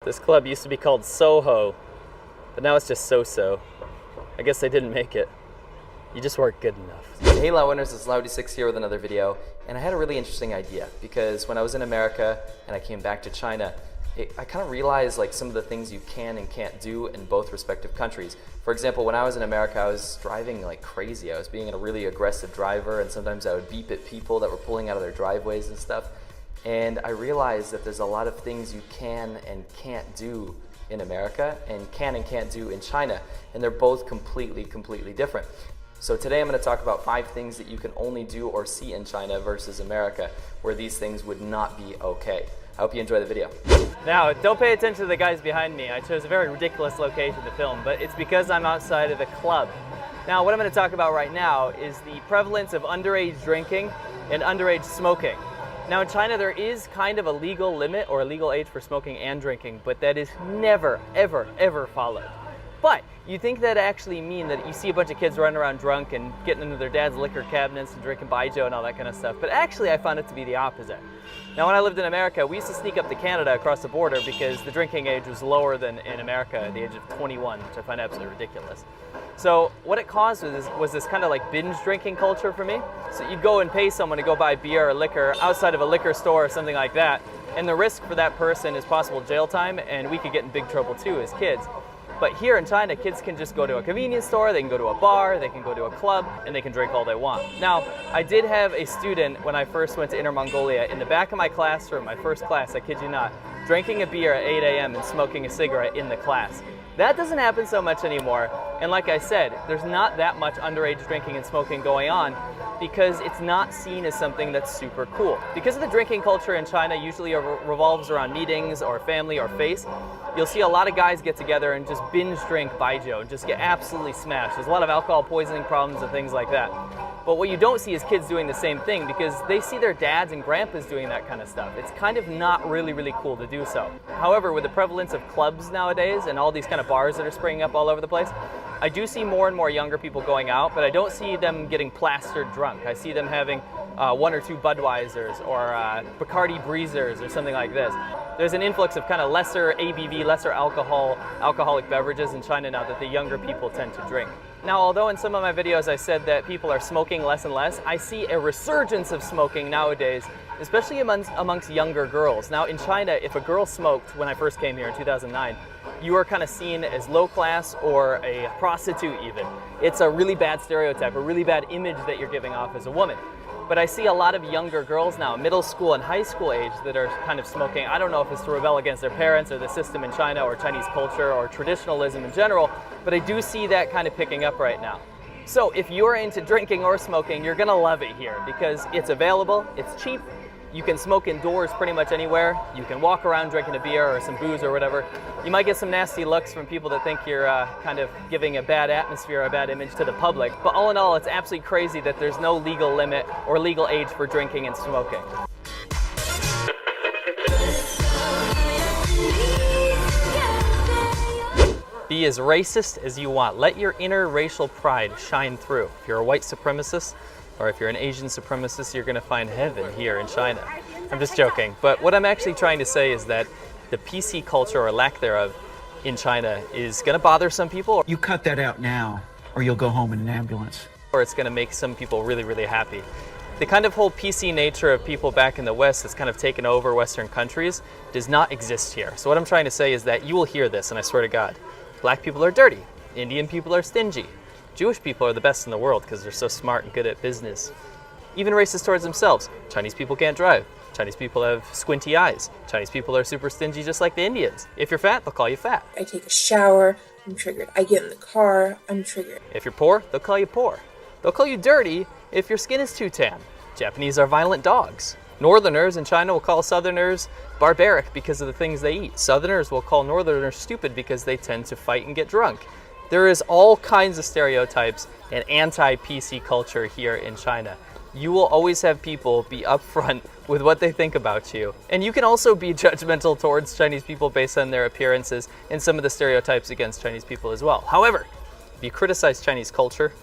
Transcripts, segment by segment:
This club used to be called Soho, but now it's just So-So. I guess they didn't make it. You just weren't good enough. Hey Loud Winners, it's Loudy6 here with another video, and I had a really interesting idea because when I was in America and I came back to China, I kind of realized like some of the things you can and can't do in both respective countries. For example, when I was in America, I was driving like crazy. I was being a really aggressive driver, and sometimes I would beep at people that were pulling out of their driveways and stuff. And I realized that there's a lot of things you can and can't do in America and can't do in China, and they're both completely different. So today I'm going to talk about 5 things that you can only do or see in China versus America, where these things would not be okay. I hope you enjoy the video. Now, don't pay attention to the guys behind me. I chose a very ridiculous location to film, but it's because I'm outside of the club. Now, what I'm going to talk about right now is the prevalence of underage drinking and underage smoking. Now in China there is kind of a legal limit or a legal age for smoking and drinking, but that is never, ever followed. But you think that actually mean that you see a bunch of kids running around drunk and getting into their dad's liquor cabinets and drinking baijiu and all that kind of stuff, but actually I found it to be the opposite. Now when I lived in America, we used to sneak up to Canada across the border because the drinking age was lower than in America at the age of 21, which I find absolutely ridiculous. So what it caused was this kind of like binge drinking culture for me. So you'd go and pay someone to go buy beer or liquor outside of a liquor store or something like that, and the risk for that person is possible jail time, and we could get in big trouble too as kids. But here in China, kids can just go to a convenience store, they can go to a bar, they can go to a club, and they can drink all they want. Now, I did have a student when I first went to Inner Mongolia in the back of my classroom, my first class, I kid you not, drinking a beer at 8 a.m. and smoking a cigarette in the class. That doesn't happen so much anymore, and like I said, there's not that much underage drinking and smoking going on because it's not seen as something that's super cool. Because of the drinking culture in China usually revolves around meetings or family or face, you'll see a lot of guys get together and just binge drink baijiu and just get absolutely smashed. There's a lot of alcohol poisoning problems and things like that. But what you don't see is kids doing the same thing because they see their dads and grandpas doing that kind of stuff. It's kind of not really cool to do so. However, with the prevalence of clubs nowadays and all these kind of bars that are springing up all over the place, I do see more and more younger people going out, but I don't see them getting plastered drunk. I see them having 1 or 2 Budweisers or Bacardi Breezers or something like this. There's an influx of kind of lesser ABV, lesser alcoholic beverages in China now that the younger people tend to drink. Now, although in some of my videos I said that people are smoking less and less, I see a resurgence of smoking nowadays, especially amongst younger girls. Now in China, if a girl smoked when I first came here in 2009, you are kind of seen as low class or a prostitute even. It's a really bad stereotype, a really bad image that you're giving off as a woman. But I see a lot of younger girls now, middle school and high school age, that are kind of smoking. I don't know if it's to rebel against their parents or the system in China or Chinese culture or traditionalism in general, but I do see that kind of picking up right now. So if you're into drinking or smoking, you're gonna love it here because it's available, it's cheap, you can smoke indoors pretty much anywhere, you can walk around drinking a beer or some booze or whatever. You might get some nasty looks from people that think you're kind of giving a bad atmosphere, a bad image to the public, but all in all, it's absolutely crazy that there's no legal limit or legal age for drinking and smoking. Be as racist as you want. Let your inner racial pride shine through. If you're a white supremacist, or if you're an Asian supremacist, you're gonna find heaven here in China. I'm just joking, but what I'm actually trying to say is that the PC culture, or lack thereof, in China is gonna bother some people. You cut that out now, or you'll go home in an ambulance. Or it's gonna make some people really happy. The kind of whole PC nature of people back in the West that's kind of taken over Western countries does not exist here. So what I'm trying to say is that you will hear this, and I swear to God, black people are dirty, Indian people are stingy, Jewish people are the best in the world because they're so smart and good at business. Even racist towards themselves. Chinese people can't drive. Chinese people have squinty eyes. Chinese people are super stingy just like the Indians. If you're fat, they'll call you fat. I take a shower, I'm triggered. I get in the car, I'm triggered. If you're poor, they'll call you poor. They'll call you dirty if your skin is too tan. Japanese are violent dogs. Northerners in China will call Southerners barbaric because of the things they eat. Southerners will call Northerners stupid because they tend to fight and get drunk. There is all kinds of stereotypes and anti-PC culture here in China. You will always have people be upfront with what they think about you. And you can also be judgmental towards Chinese people based on their appearances and some of the stereotypes against Chinese people as well. However, if you criticize Chinese culture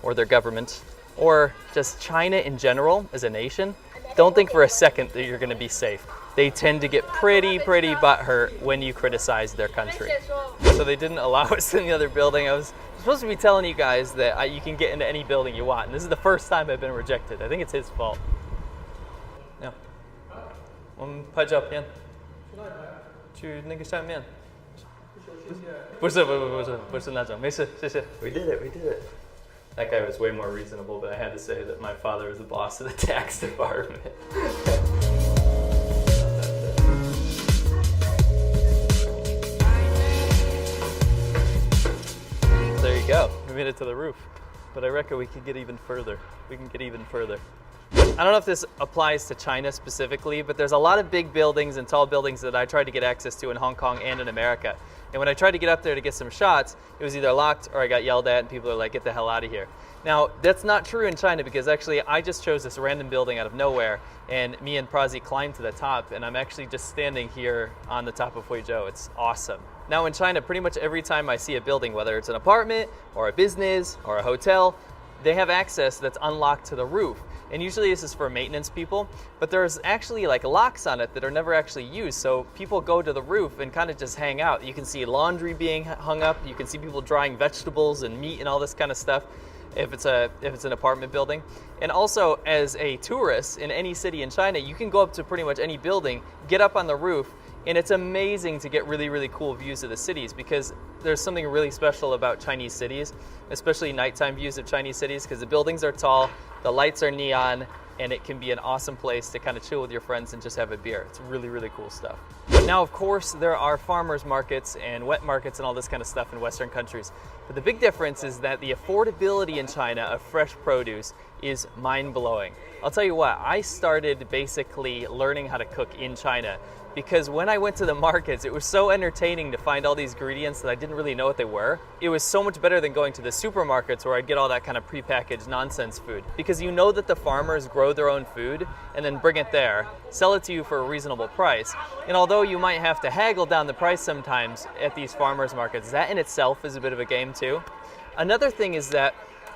or their government or just China in general as a nation, don't think for a second that you're going to be safe. they tend to get pretty butthurt when you criticize their country. So they didn't allow us in the other building. I was supposed to be telling you guys that you can get into any building you want, and this is the first time I've been rejected. I think it's his fault. Yeah. 我们拍照片。去那个上面。不是那种，没事，谢谢。We did it. That guy was way more reasonable, but I had to say that my father is the boss of the tax department. There you go. We made it to the roof, but I reckon we could get even further. I don't know if this applies to China specifically, but there's a lot of big buildings and tall buildings that I tried to get access to in Hong Kong and in America. And when I tried to get up there to get some shots, it was either locked or I got yelled at and people are like, get the hell out of here. Now, that's not true in China because actually I just chose this random building out of nowhere and me and Prazi climbed to the top and I'm actually just standing here on the top of Huizhou. It's awesome. Now in China, pretty much every time I see a building, whether it's an apartment or a business or a hotel, they have access that's unlocked to the roof. And usually this is for maintenance people, but there's actually like locks on it that are never actually used. So people go to the roof and kind of just hang out. You can see laundry being hung up. You can see people drying vegetables and meat and all this kind of stuff if it's an apartment building. And also as a tourist in any city in China, you can go up to pretty much any building, get up on the roof, and it's amazing to get really cool views of the cities because there's something really special about Chinese cities, especially nighttime views of Chinese cities because the buildings are tall, the lights are neon, and it can be an awesome place to kind of chill with your friends and just have a beer. It's really cool stuff. Now, of course, there are farmers markets and wet markets and all this kind of stuff in Western countries. But the big difference is that the affordability in China of fresh produce is mind-blowing. I'll tell you what, I started basically learning how to cook in China because when I went to the markets, it was so entertaining to find all these ingredients that I didn't really know what they were. It was so much better than going to the supermarkets where I'd get all that kind of prepackaged nonsense food because you know that the farmers grow their own food and then bring it there, sell it to you for a reasonable price. And although you might have to haggle down the price sometimes at these farmers markets, that in itself is a bit of a game too. Another thing is that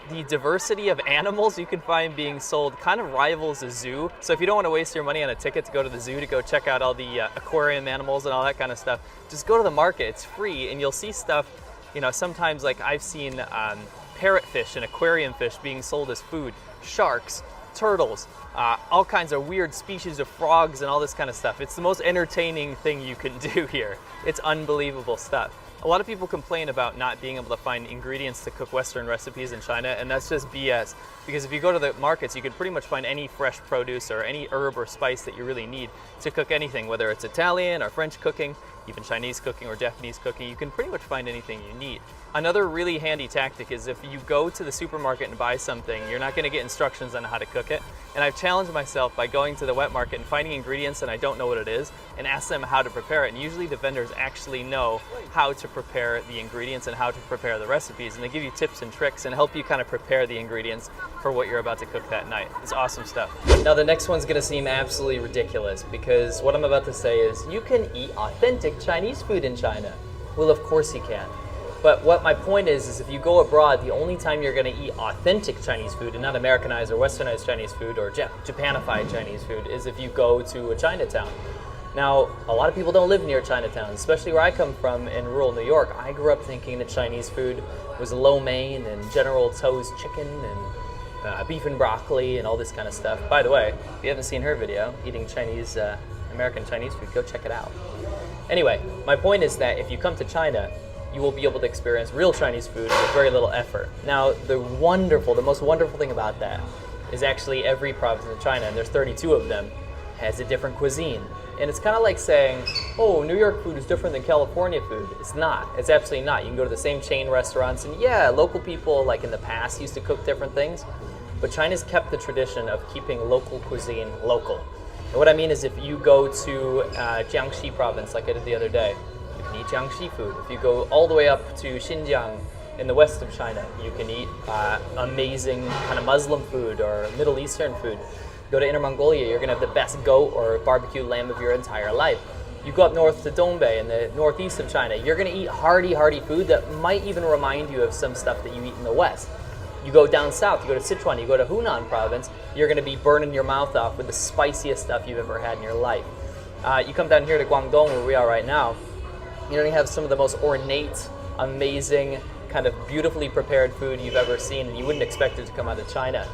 the diversity of animals you can find being sold kind of rivals a zoo. So if you don't want to waste your money on a ticket to go to the zoo to go check out all the aquarium animals and all that kind of stuff, just go to the market. It's free and you'll see stuff, you know, sometimes like I've seen parrotfish and aquarium fish being sold as food, sharks, turtles, all kinds of weird species of frogs and all this kind of stuff. It's the most entertaining thing you can do here. It's unbelievable stuff. A lot of people complain about not being able to find ingredients to cook Western recipes in China, and that's just BS. Because if you go to the markets, you can pretty much find any fresh produce or any herb or spice that you really need to cook anything, whether it's Italian or French cooking, even Chinese cooking or Japanese cooking. You can pretty much find anything you need. Another really handy tactic is if you go to the supermarket and buy something, you're not going to get instructions on how to cook it. And I've challenged myself by going to the wet market and finding ingredients and I don't know what it is and ask them how to prepare it. And usually the vendors actually know how to prepare the ingredients and how to prepare the recipes. And they give you tips and tricks and help you kind of prepare the ingredients for what you're about to cook that night. It's awesome stuff. Now the next one's going to seem absolutely ridiculous because what I'm about to say is you can eat authentic Chinese food in China. Well, of course you can. But what my point is if you go abroad, the only time you're going to eat authentic Chinese food and not Americanized or Westernized Chinese food or Japanified Chinese food is if you go to a Chinatown. Now, a lot of people don't live near Chinatown, especially where I come from in rural New York. I grew up thinking that Chinese food was lo mein and General Tso's chicken and beef and broccoli and all this kind of stuff. By the way, if you haven't seen her video, eating Chinese, American Chinese food, go check it out. Anyway, my point is that if you come to China, you will be able to experience real Chinese food with very little effort. Now, the most wonderful thing about that is actually every province in China, and there's 32 of them, has a different cuisine. And it's kind of like saying, oh, New York food is different than California food. It's not. It's absolutely not. You can go to the same chain restaurants, and yeah, local people, like in the past, used to cook different things, but China's kept the tradition of keeping local cuisine local. And what I mean is if you go to Jiangxi province, like I did the other day, you can eat Jiangxi food. If you go all the way up to Xinjiang in the west of China, you can eat amazing kind of Muslim food or Middle Eastern food. Go to Inner Mongolia, you're gonna have the best goat or barbecue lamb of your entire life. You go up north to Dongbei in the northeast of China, you're gonna eat hearty food that might even remind you of some stuff that you eat in the west. You go down south, you go to Sichuan, you go to Hunan province, you're gonna be burning your mouth off with the spiciest stuff you've ever had in your life. You come down here to Guangdong, where we are right now, you know, you have some of the most ornate, amazing, kind of beautifully prepared food you've ever seen, and you wouldn't expect it to come out of China.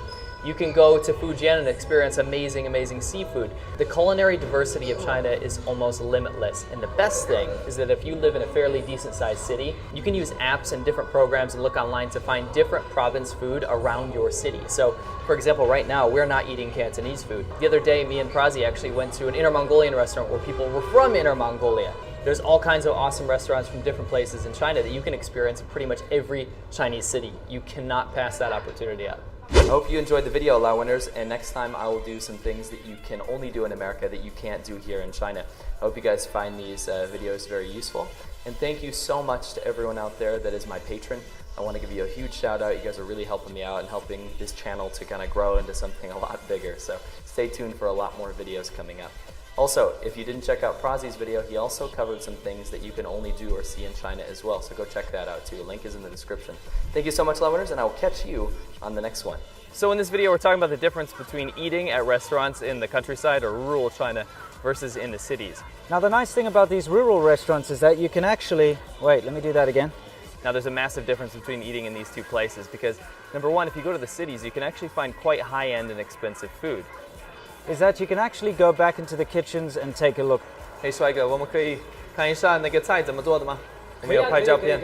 You can go to Fujian and experience amazing, amazing seafood. The culinary diversity of China is almost limitless. And the best thing is that if you live in a fairly decent sized city, you can use apps and different programs and look online to find different province food around your city. So, for example, right now, we're not eating Cantonese food. The other day, me and Prazi actually went to an Inner Mongolian restaurant where people were from Inner Mongolia. There's all kinds of awesome restaurants from different places in China that you can experience in pretty much every Chinese city. You cannot pass that opportunity up. I hope you enjoyed the video, Lao Winners, and next time I will do some things that you can only do in America that you can't do here in China. I hope you guys find these videos very useful, and thank you so much to everyone out there that is my patron. I want to give you a huge shout out. You guys are really helping me out and helping this channel to kind of grow into something a lot bigger, so stay tuned for a lot more videos coming up. Also, if you didn't check out Prazi's video, he also covered some things that you can only do or see in China as well, so go check that out too. Link is in the description. Thank you so much, Lao Winners, and I will catch you on the next one. So in this video, we're talking about the difference between eating at restaurants in the countryside or rural China versus in the cities. Now the nice thing about these rural restaurants is that you can actually, wait, let me do that again. Now there's a massive difference between eating in these two places because, number one, if you go to the cities, you can actually find quite high-end and expensive food. Is that you can actually go back into the kitchens and take a look. 嘿，帅哥，我们可以看一下那个菜怎么做的吗？我们有拍照片。